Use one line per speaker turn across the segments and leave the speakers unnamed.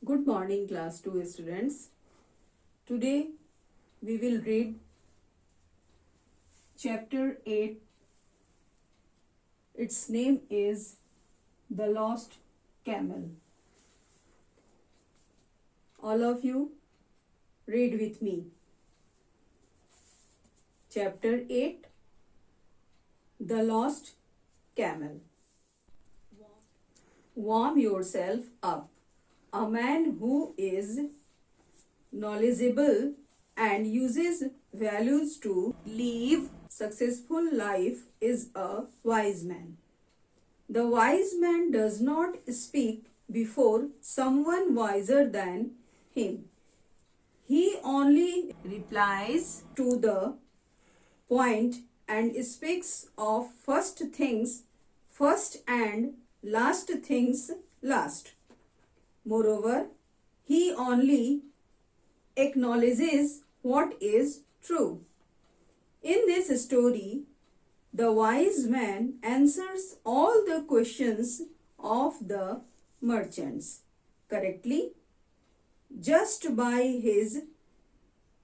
Good morning, class 2 students. Today we will read chapter 8. Its name is The Lost Camel. All of you read with me. Chapter 8, The Lost Camel. Warm yourself up. A man who is knowledgeable and uses values to live successful life is a wise man. The wise man does not speak before someone wiser than him. He only replies to the point and speaks of first things first and last things last. Moreover, he only acknowledges what is true. In this story, the wise man answers all the questions of the merchants correctly just by his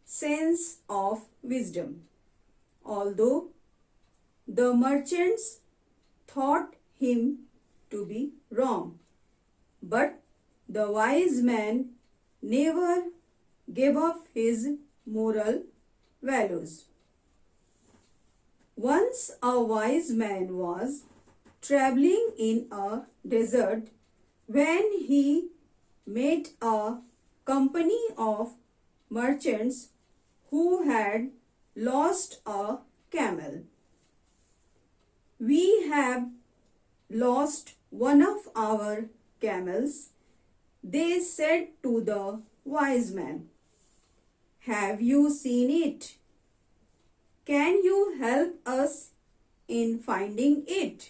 sense of wisdom. Although the merchants thought him to be wrong, but the wise man never gave up his moral values. Once a wise man was traveling in a desert when he met a company of merchants who had lost a camel. "We have lost one of our camels," they said to the wise man. "Have you seen it? Can you help us in finding it?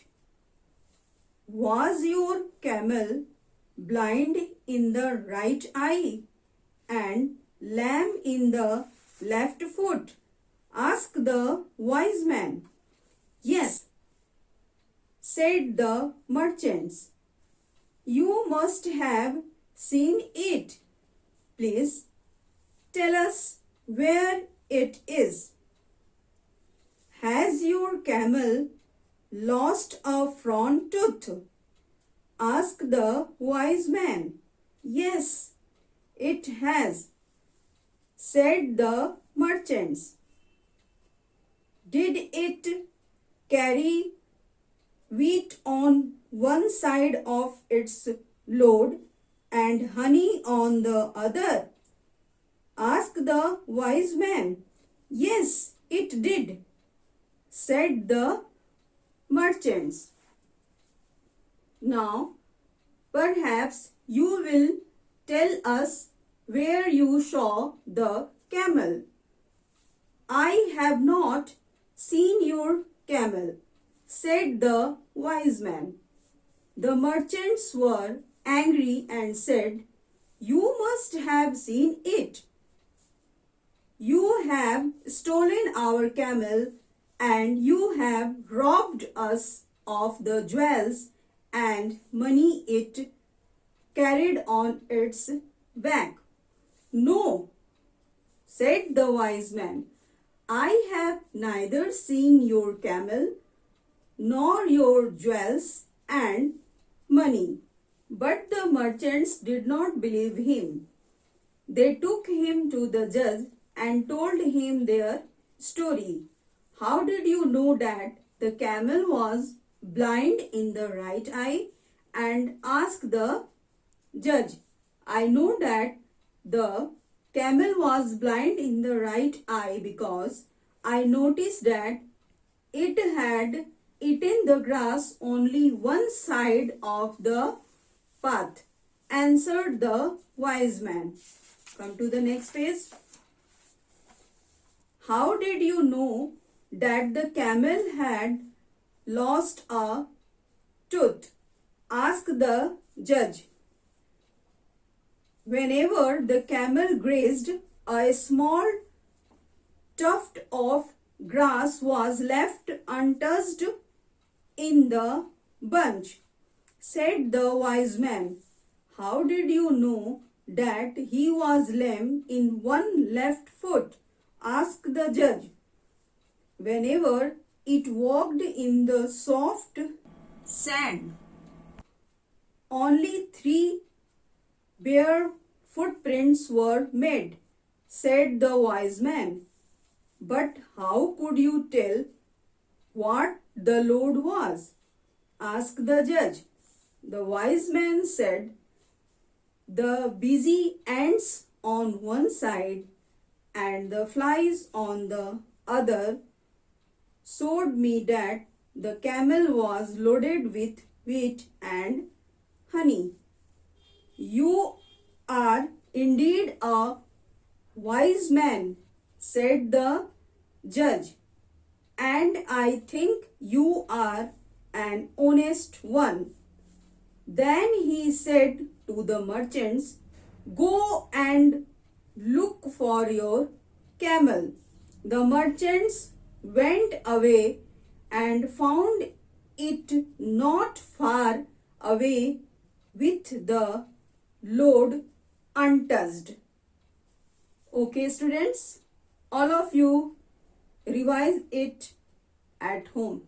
Was your camel blind in the right eye and lame in the left foot?" asked the wise man. "Yes," said the merchants. "You must have seen it. Please tell us where it is." "Has your camel lost a front tooth?" asked the wise man. "Yes, it has," said the merchants. "Did it carry wheat on one side of its load and honey on the other?" asked the wise man. "Yes, it did," said the merchants. "Now, perhaps you will tell us where you saw the camel." "I have not seen your camel," said the wise man. The merchants were angry and said, "You must have seen it. You have stolen our camel and you have robbed us of the jewels and money it carried on its back." "No," said the wise man. "I have neither seen your camel nor your jewels and money." But the merchants did not believe him. They took him to the judge and told him their story. "How did you know that the camel was blind in the right eye?" and asked the judge. "I know that the camel was blind in the right eye because I noticed that it had eaten the grass only one side of the path," answered the wise man. Come to the next page. "How did you know that the camel had lost a tooth?" asked the judge. "Whenever the camel grazed, a small tuft of grass was left untouched in the bunch," said the wise man. "How did you know that he was lame in one left foot? Asked the judge. Whenever it walked in the soft sand. Only 3 bare footprints were made, said the wise man. But how could you tell what the load was? Asked the judge. The wise man said, the busy ants on one side and the flies on the other showed me that the camel was loaded with wheat and honey. You are indeed a wise man, said the judge, and I think you are an honest one. Then he said to the merchants, go and look for your camel. The merchants went away and found it not far away with the load untouched. Okay, students, all of you revise it at home.